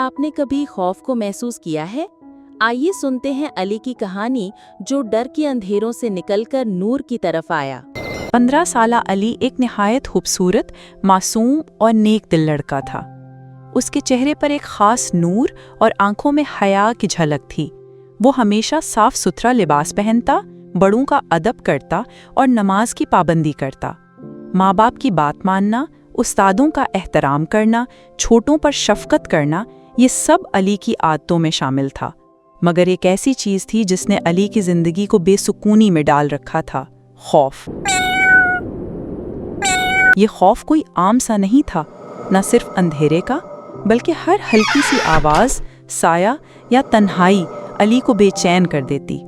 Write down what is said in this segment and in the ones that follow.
آپ نے کبھی خوف کو محسوس کیا ہے؟ آئیے سنتے ہیں علی کی کہانی جو ڈر کے اندھیروں سے نکل کر نور کی طرف آیا۔ 15 سالہ علی ایک نہایت خوبصورت، معصوم اور نیک دل لڑکا تھا۔ اس کے چہرے پر ایک خاص نور اور آنکھوں میں حیا کی جھلک تھی۔ وہ ہمیشہ صاف ستھرا لباس پہنتا، بڑوں کا ادب کرتا اور نماز کی پابندی کرتا۔ ماں باپ کی بات ماننا، استادوں کا احترام کرنا، چھوٹوں پر شفقت کرنا، یہ سب علی کی عادتوں میں شامل تھا۔ مگر ایک ایسی چیز تھی جس نے علی کی زندگی کو بے سکونی میں ڈال رکھا تھا: خوف۔ یہ خوف کوئی عام سا نہیں تھا، نہ صرف اندھیرے کا، بلکہ ہر ہلکی سی آواز، سایہ یا تنہائی علی کو بے چین کر دیتی۔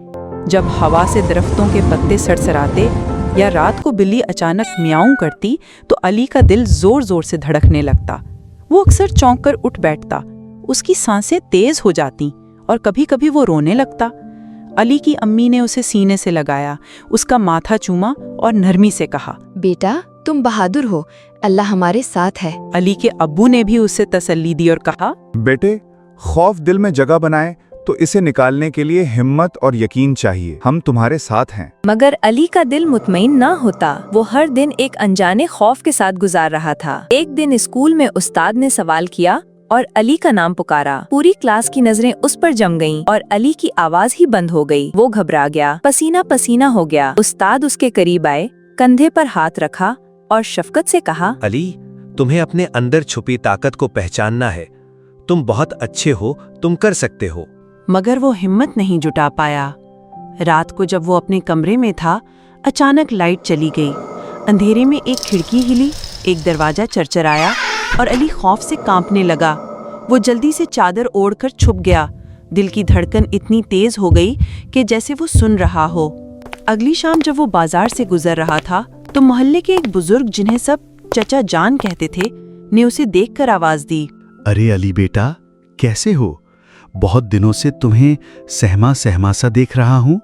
جب ہوا سے درختوں کے پتے سرسراتے یا رات کو بلی اچانک میاؤں کرتی تو علی کا دل زور زور سے دھڑکنے لگتا۔ وہ اکثر چونک کر اٹھ بیٹھتا، اس کی سانسیں تیز ہو جاتی اور کبھی کبھی وہ رونے لگتا۔ علی کی امی نے اسے سینے سے لگایا، اس کا ماتھا چوما اور نرمی سے کہا، بیٹا تم بہادر ہو، اللہ ہمارے ساتھ ہے۔ علی کے ابو نے بھی اسے تسلی دی اور کہا، بیٹے، خوف دل میں جگہ بنائے تو اسے نکالنے کے لیے ہمت اور یقین چاہیے، ہم تمہارے ساتھ ہیں۔ مگر علی کا دل مطمئن نہ ہوتا۔ وہ ہر دن ایک انجانے خوف کے ساتھ گزار رہا تھا۔ ایک دن اسکول میں استاد نے سوال کیا اور علی کا نام پکارا۔ پوری کلاس کی نظریں اس پر جم گئیں اور علی کی آواز ہی بند ہو گئی۔ وہ گھبرا گیا، پسینہ پسینہ ہو گیا۔ استاد اس کے قریب آئے، کندھے پر ہاتھ رکھا اور شفقت سے کہا، علی، تمہیں اپنے اندر چھپی طاقت کو پہچاننا ہے۔ تم بہت اچھے ہو، تم کر سکتے ہو۔ مگر وہ ہمت نہیں جٹا پایا۔ رات کو جب وہ اپنے کمرے میں تھا، اچانک لائٹ چلی گئی۔ اندھیرے میں ایک کھڑکی ہلی، ایک دروازہ چرچرایا اور علی خوف سے کانپنے لگا۔ وہ جلدی سے چادر اوڑھ کر چھپ گیا۔ دل کی دھڑکن اتنی تیز ہو گئی کہ جیسے وہ سن رہا ہو۔ اگلی شام جب وہ بازار سے گزر رہا تھا تو محلے کے ایک بزرگ، جنہیں سب چچا جان کہتے تھے، نے اسے دیکھ کر آواز دی، ارے علی بیٹا، کیسے ہو؟ بہت دنوں سے تمہیں سہما سہما سا دیکھ رہا ہوں،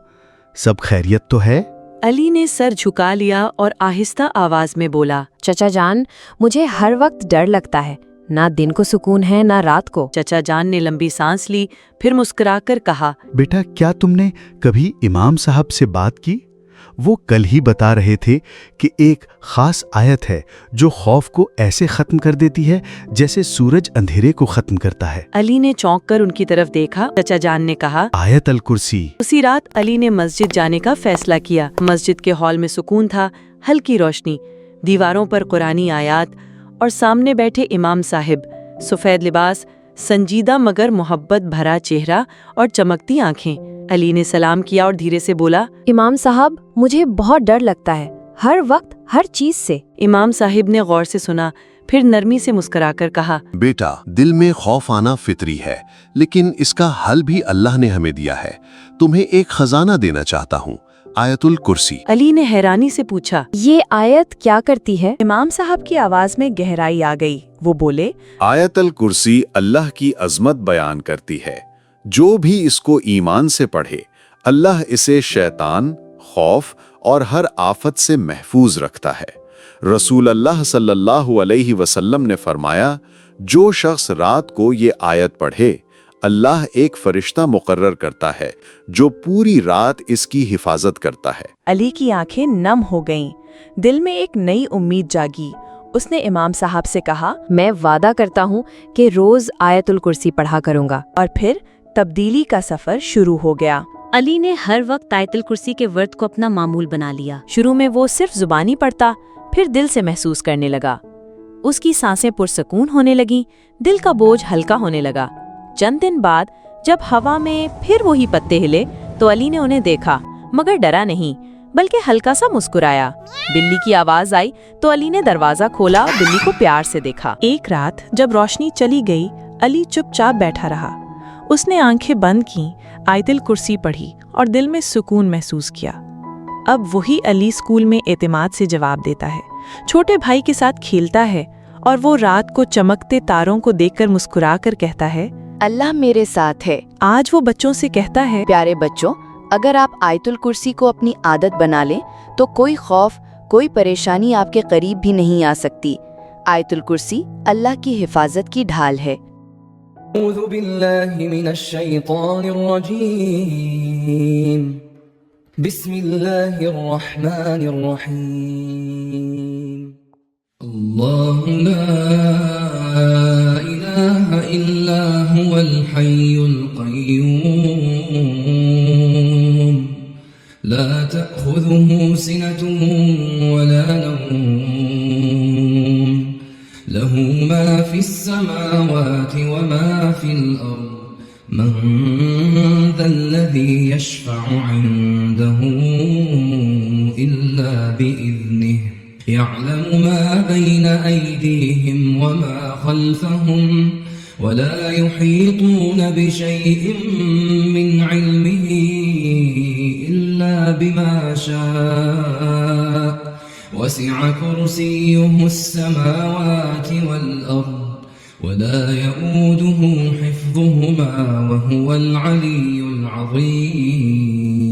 سب خیریت تو ہے؟ علی نے سر جھکا لیا اور آہستہ آواز میں بولا، چچا جان، مجھے ہر وقت ڈر لگتا ہے، نہ دن کو سکون ہے نہ رات کو۔ چچا جان نے لمبی سانس لی، پھر مسکرا کر کہا، بیٹا، کیا تم نے کبھی امام صاحب سے بات کی؟ وہ کل ہی بتا رہے تھے کہ ایک خاص آیت ہے جو خوف کو ایسے ختم کر دیتی ہے جیسے سورج اندھیرے کو ختم کرتا ہے۔ علی نے چونک کر ان کی طرف دیکھا۔ چچا جان نے کہا، آیت الکرسی۔ اسی رات علی نے مسجد جانے کا فیصلہ کیا۔ مسجد کے ہال میں سکون تھا، ہلکی روشنی، دیواروں پر قرآنی آیات اور سامنے بیٹھے امام صاحب، سفید لباس، سنجیدہ مگر محبت بھرا چہرہ اور چمکتی آنکھیں۔ علی نے سلام کیا اور دھیرے سے بولا، امام صاحب، مجھے بہت ڈر لگتا ہے، ہر وقت ہر چیز سے۔ امام صاحب نے غور سے سنا، پھر نرمی سے مسکرا کر کہا، بیٹا، دل میں خوف آنا فطری ہے، لیکن اس کا حل بھی اللہ نے ہمیں دیا ہے۔ تمہیں ایک خزانہ دینا چاہتا ہوں، آیت الکرسی۔ علی نے حیرانی سے پوچھا، یہ آیت کیا کرتی ہے؟ امام صاحب کی آواز میں گہرائی آ گئی۔ وہ بولے، آیت الکرسی اللہ کی عظمت بیان کرتی ہے۔ جو بھی اس کو ایمان سے پڑھے، اللہ اسے شیطان، خوف اور ہر آفت سے محفوظ رکھتا ہے۔ رسول اللہ صلی اللہ علیہ وسلم نے فرمایا، جو شخص رات کو یہ آیت پڑھے، اللہ ایک فرشتہ مقرر کرتا ہے جو پوری رات اس کی حفاظت کرتا ہے۔ علی کی آنکھیں نم ہو گئیں، دل میں ایک نئی امید جاگی۔ اس نے امام صاحب سے کہا، میں وعدہ کرتا ہوں کہ روز آیت الکرسی پڑھا کروں گا۔ اور پھر تبدیلی کا سفر شروع ہو گیا۔ علی نے ہر وقت آیت الکرسی کے ورد کو اپنا معمول بنا لیا۔ شروع میں وہ صرف زبانی پڑھتا، پھر دل سے محسوس کرنے لگا۔ اس کی سانسیں پرسکون ہونے لگیں، دل کا بوجھ ہلکا ہونے لگا۔ چند دن بعد جب ہوا میں پھر وہی پتے ہلے تو علی نے انہیں دیکھا، مگر ڈرا نہیں، بلکہ ہلکا سا مسکرایا۔ بلی کی آواز آئی تو علی نے دروازہ کھولا اور بلی کو پیار سے دیکھا۔ ایک رات جب روشنی چلی گئی، علی چپ چاپ بیٹھا رہا۔ اس نے آنکھیں بند کیں، آیت الکرسی پڑھی اور دل میں سکون محسوس کیا۔ اب وہی علی اسکول میں اعتماد سے جواب دیتا ہے، چھوٹے بھائی کے ساتھ کھیلتا ہے اور وہ رات کو چمکتے تاروں کو دیکھ کر مسکرا کر کہتا ہے، اللہ میرے ساتھ ہے۔ آج وہ بچوں سے کہتا ہے، پیارے بچوں، اگر آپ آیت الکرسی کو اپنی عادت بنا لیں تو کوئی خوف، کوئی پریشانی آپ کے قریب بھی نہیں آ سکتی۔ آیت الکرسی اللہ کی حفاظت کی ڈھال ہے۔ أعوذ بالله من الشيطان الرجيم بسم الله الرحمن الرحيم الله لا إله إلا هو الحي القيوم لا تأخذه سنة ولا نوم له ما في السماوات وما في الأرض من ذا الذي يشفع عنده إلا بإذنه يعلم ما بين أيديهم وما خلفهم ولا يحيطون بشيء من علمه إلا بما شاء وسع كرسيه السماوات والأرض ولا يؤوده حفظهما وهو العلي العظيم